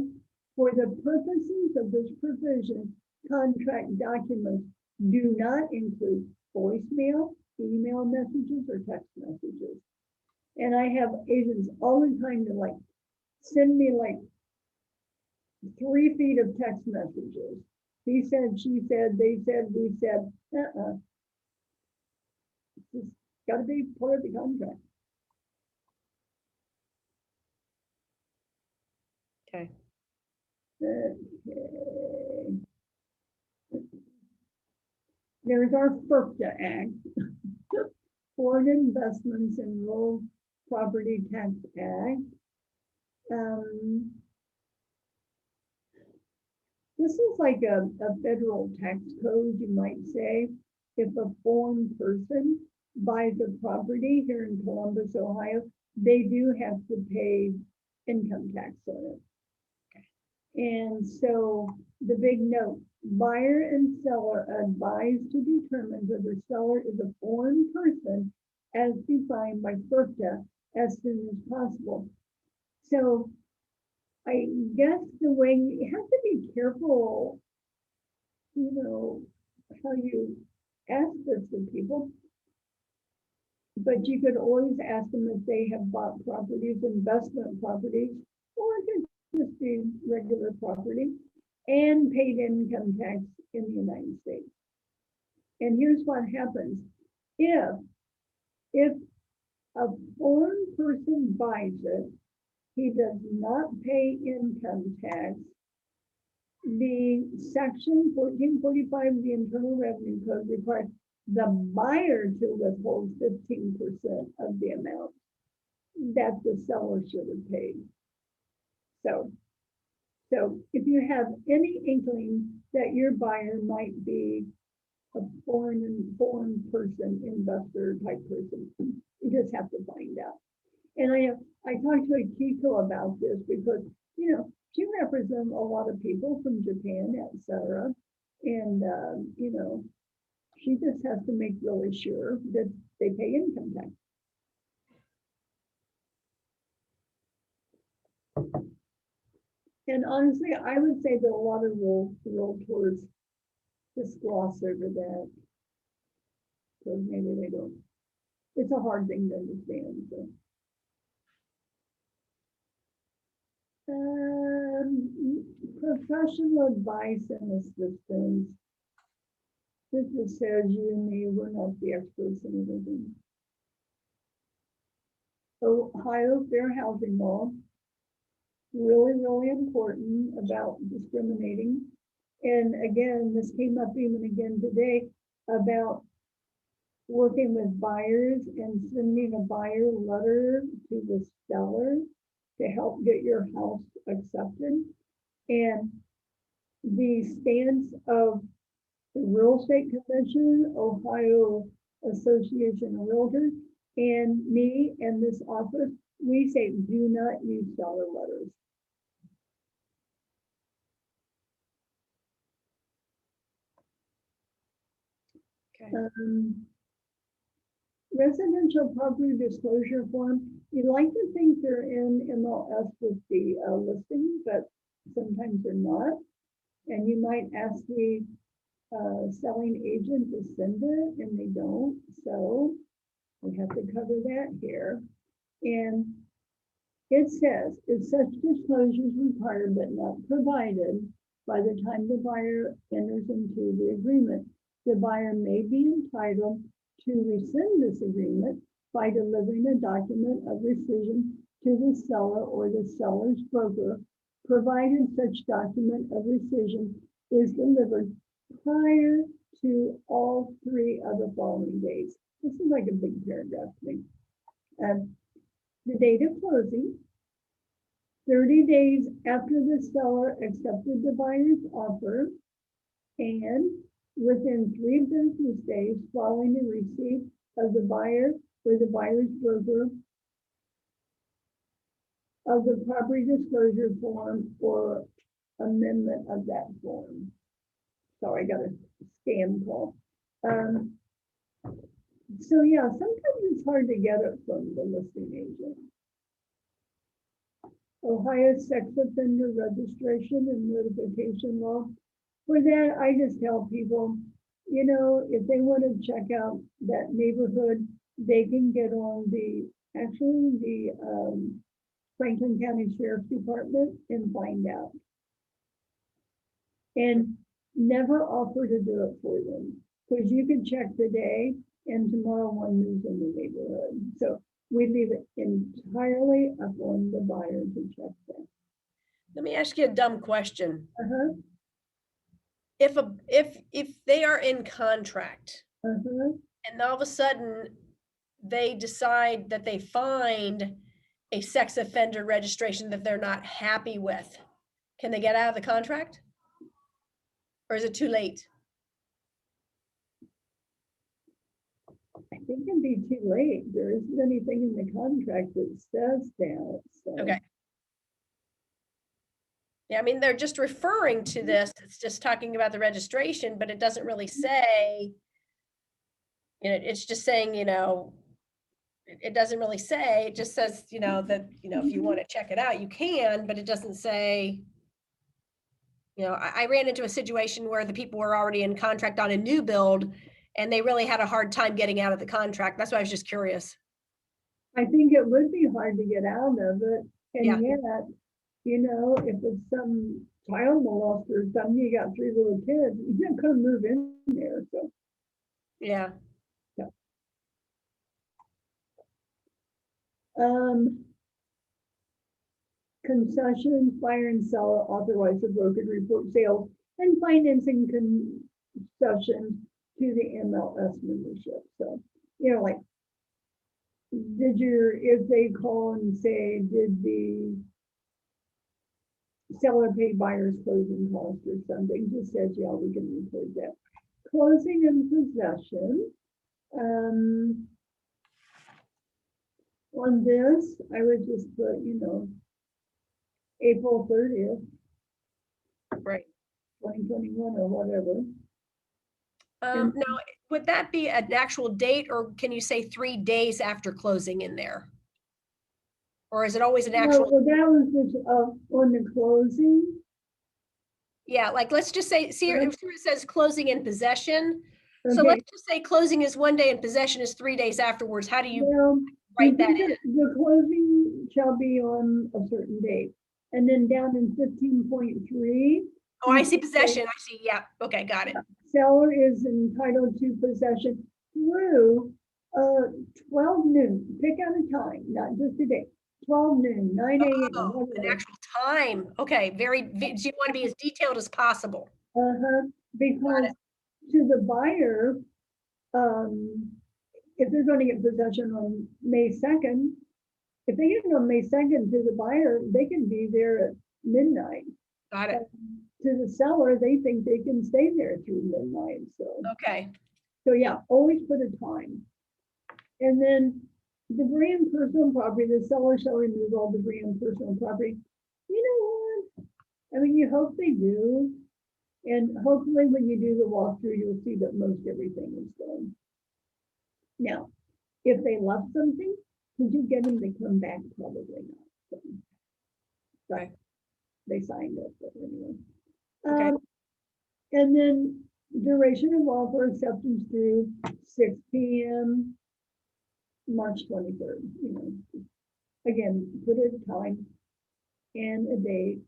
for the purposes of this provision, contract documents do not include voicemail, email messages, or text messages. And I have agents all the time to send me 3 feet of text messages. He said, she said, they said, we said, It's got to be part of the contract. Okay. Okay. There's our FERPTA Act, Foreign Investments in Rural Property Tax Act. This is like a federal tax code, you might say. If a foreign person buys a property here in Columbus, Ohio, they do have to pay income tax on it. And so the big note, buyer and seller advised to determine whether seller is a foreign person as defined by FERPTA as soon as possible. So I guess the way you have to be careful, you know, how you ask this to people. But you could always ask them if they have bought properties, investment properties, or it could just be regular property and paid income tax in the United States. And here's what happens. If a foreign person buys it, he does not pay income tax. The section 1445 of the Internal Revenue Code requires the buyer to withhold 15% of the amount that the seller should have paid. So if you have any inkling that your buyer might be a foreign person, investor type person, you just have to find out. And I talked to Akiko about this because, you know, she represents a lot of people from Japan, etc. And, you know, she just has to make really sure that they pay income tax. And honestly, I would say that a lot of realtors just gloss over that. Because maybe they don't. It's a hard thing to understand. So. Professional advice and assistance. This just says you and me, we're not the experts in everything. Ohio Fair Housing Law, really, really important about discriminating. And again, this came up even again today about working with buyers and sending a buyer letter to the seller to help get your house accepted. And the stance of the Real Estate Commission, Ohio Association of Realtors, and me and this office, we say do not use seller letters. Okay. Residential property disclosure form, you like to think they're in MLS with the listing, but sometimes they're not. And you might ask the selling agent to send it, and they don't. So we have to cover that here. And it says, if such disclosure is required but not provided by the time the buyer enters into the agreement, the buyer may be entitled to rescind this agreement by delivering a document of rescission to the seller or the seller's broker, provided such document of rescission is delivered prior to all three of the following days. This is like a big paragraph to me. The date of closing, 30 days after the seller accepted the buyer's offer, and within 3 business days following the receipt of the buyer or the buyer's broker of the property disclosure form or amendment of that form. Sorry, I got a scam call. So yeah, sometimes it's hard to get it from the listing agent. Ohio Sex Offender Registration and Notification Law. For that, I just tell people, you know, if they want to check out that neighborhood, they can get on the Franklin County Sheriff's Department and find out. And never offer to do it for them, because you can check today and tomorrow one moves in the neighborhood. So we leave it entirely up on the buyer to check that. Let me ask you a dumb question. Uh-huh. If they are in contract Uh-huh. and all of a sudden they decide that they find a sex offender registration that they're not happy with, can they get out of the contract? Or is it too late? I think it'd be too late. There isn't anything in the contract that says that, so. Okay. Yeah, I mean, they're just referring to this. It's just talking about the registration, but it doesn't really say, it's just saying, it doesn't really say, it just says, that, if you want to check it out, you can, but it doesn't say, I ran into a situation where the people were already in contract on a new build and they really had a hard time getting out of the contract. That's why I was just curious. I think it would be hard to get out of it, Yeah. and yet, if it's some child molester or something, you got 3 little kids, you're not gonna move in there, so. Yeah. Concession, fire and sell authorize the broker to report sales and financing concessions to the MLS membership. So, like, if they call and say, did the seller pay buyer's closing costs or something, just says, yeah, we can report that. Closing and possession. On this, I would just put, April 30th, Right. 2021 or whatever. Now, would that be an actual date, or can you say 3 days after closing in there? Or is it always an actual? Well, that was just on the closing. Yeah, like, let's just say, see, Right. it says closing in possession. So Okay. let's just say closing is 1 day and possession is 3 days afterwards. How do you Well, write that in? the closing shall be on a certain date. And then down in 15.3. Oh, I see possession. I see. Yeah. Okay. Got it. Seller is entitled to possession through 12 noon. Pick out a time, not just a date. 12 noon, 9 a.m. Oh, an actual time. Okay. So you want to be as detailed as possible. Because to the buyer, if they're going to get possession on May 2nd, if they get it on May 2nd to the buyer, they can be there at midnight. Got it. To the seller, they think they can stay there through midnight. Okay. So yeah, always put a time. And then debris and personal property, the seller shall remove all debris and personal property. You know what? I mean, you hope they do. And hopefully when you do the walkthrough, you'll see that most everything is done. Now, if they left something, could you get them to come back? Probably not. So, right. They signed it, but anyway. Okay. And then duration of offer acceptance through 6 p.m. March 23rd. Again, put a time and a date.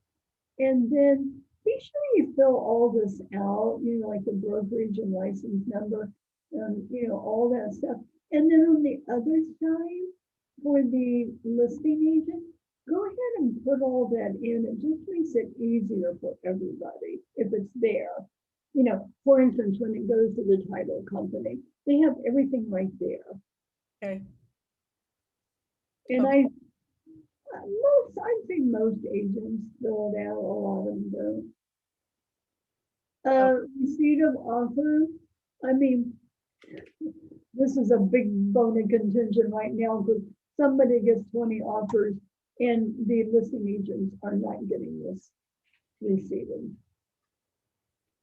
And then be sure you fill all this out, like the brokerage and license number, and all that stuff. And then on the other side, for the listing agent, go ahead and put all that in. It just makes it easier for everybody if it's there. For instance, when it goes to the title company, they have everything right there. Okay. And I'd say most agents fill it out, a lot of them don't. Receipt of offer. I mean, this is a big bone of contention right now because somebody gets 20 offers and the listing agents are not getting this received.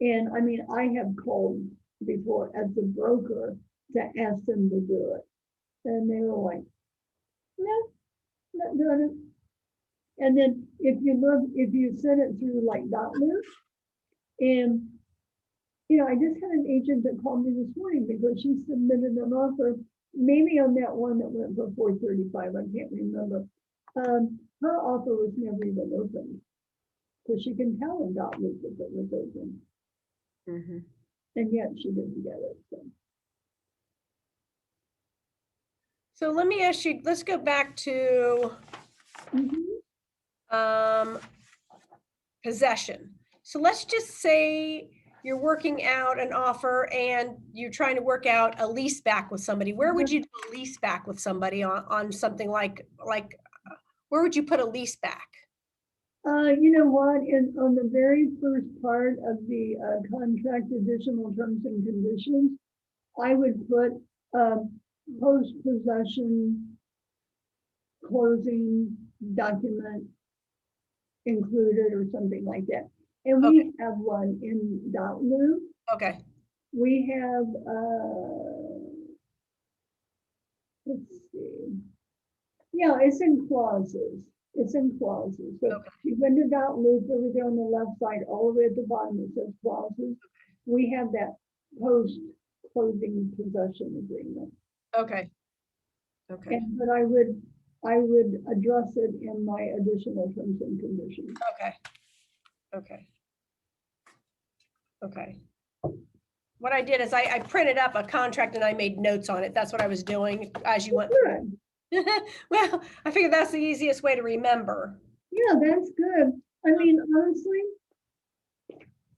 And I mean, I have called before as a broker to ask them to do it. And they were like, no, not doing it. And then if you send it through like .loop, and I just had an agent that called me this morning because she submitted an offer, maybe on that one that went for 435, I can't remember. Her offer was never even opened. So she can tell in .loop if it was open. Mm-hmm. And yet she didn't get it. So let me ask you, let's go back to possession. So let's just say you're working out an offer and you're trying to work out a lease back with somebody. Where would you do a lease back with somebody on something like where would you put a lease back? You know what? On the very first part of the contract additional terms and conditions, I would put post-possession closing document included or something like that. And we have one in Dotlu. Okay, We have, let's see. Yeah, it's in clauses. It's in clauses. So Okay. you went to Dotlu, over there on the left side, all the way at the bottom, it says clauses. We have that post-closing possession agreement. okay. Okay, And, but I would address it in my additional terms and conditions. okay. Okay. Okay. What I did is I printed up a contract and I made notes on it. That's what I was doing as you went through. Good. Well, I figured that's the easiest way to remember. Yeah, that's good. I mean, honestly,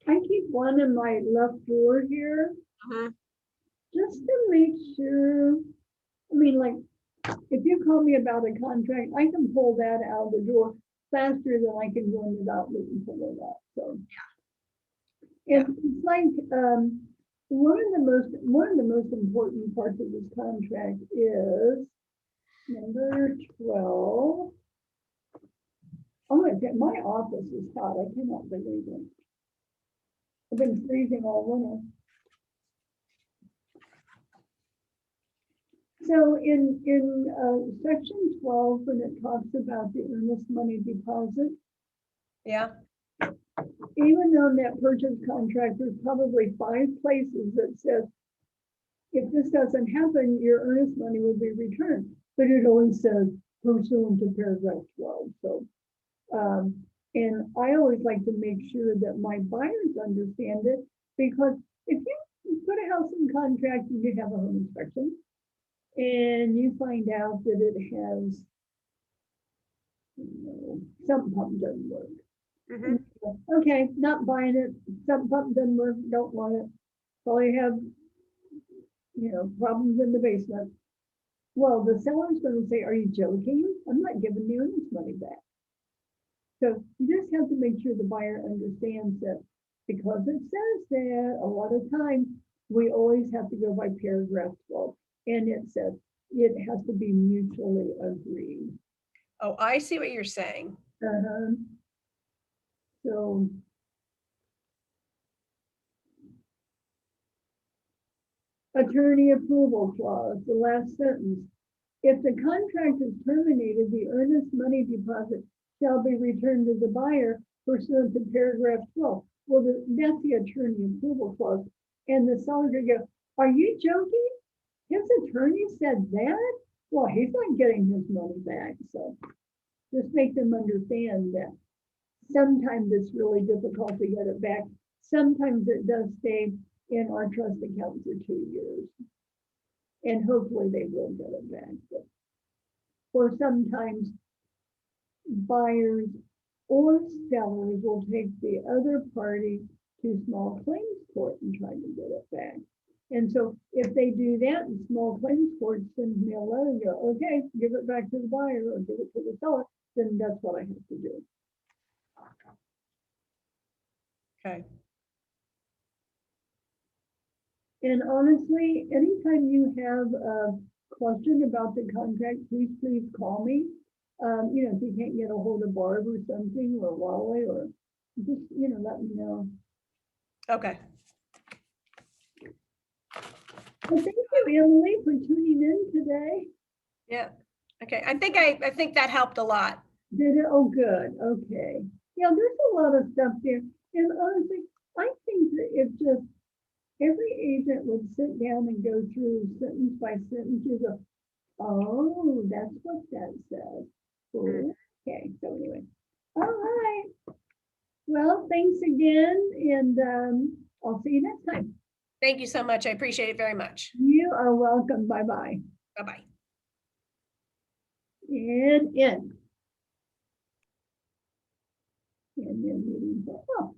I keep one in my left drawer here Mhm. just to make sure. I mean, like, if you call me about a contract, I can pull that out of the drawer faster than I can go into that and pull it up. So Yeah. it's like one of the most important parts of this contract is number 12. Oh my God, my office is hot. I cannot believe it. I've been freezing all winter. So in section 12, when it talks about the earnest money deposit, Yeah, even though in that purchase contract, there's probably 5 places that says, if this doesn't happen, your earnest money will be returned. But it always says pursuant to paragraph 12. So, and I always like to make sure that my buyers understand it, because if you put a house in contract and you have a home inspection, and you find out that it has, some pump doesn't work. mhm. Okay, not buying it. Some pump doesn't work, don't want it. Probably have, problems in the basement. Well, the seller's going to say, "Are you joking? I'm not giving you this money back." So you just have to make sure the buyer understands that, because it says that a lot of times we always have to go by paragraph 12, and it says it has to be mutually agreed. Oh, I see what you're saying. So attorney approval clause, the last sentence. If the contract is terminated, the earnest money deposit shall be returned to the buyer pursuant to paragraph 12. Well, that's the attorney approval clause. And the seller could go, "Are you joking? His attorney said that? Well, he's not getting his money back." So just make them understand that sometimes it's really difficult to get it back. Sometimes it does stay in our trust account for 2 years. And hopefully they will get it back. But, or sometimes buyers or sellers will take the other party to small claims court and try to get it back. And so if they do that, and small claims court sends me a letter and go, "Okay, give it back to the buyer or give it to the seller," then that's what I have to do. Okay. And honestly, anytime you have a question about the contract, please call me. If you can't get a hold of Barb or something, or Wally, or just, let me know. Okay. Well, thank you, Emily, for tuning in today. Yeah. Okay. I think that helped a lot. Did it? Oh, good. Okay. Yeah, there's a lot of stuff there. And honestly, I think that if just every agent would sit down and go through sentence by sentence, you go, "Oh, that's what that says." Okay, so anyway. All right. Well, thanks again, and I'll see you next time. Thank you so much. I appreciate it very much. You are welcome. Bye-bye. Bye-bye. And in. And then meeting. Oh.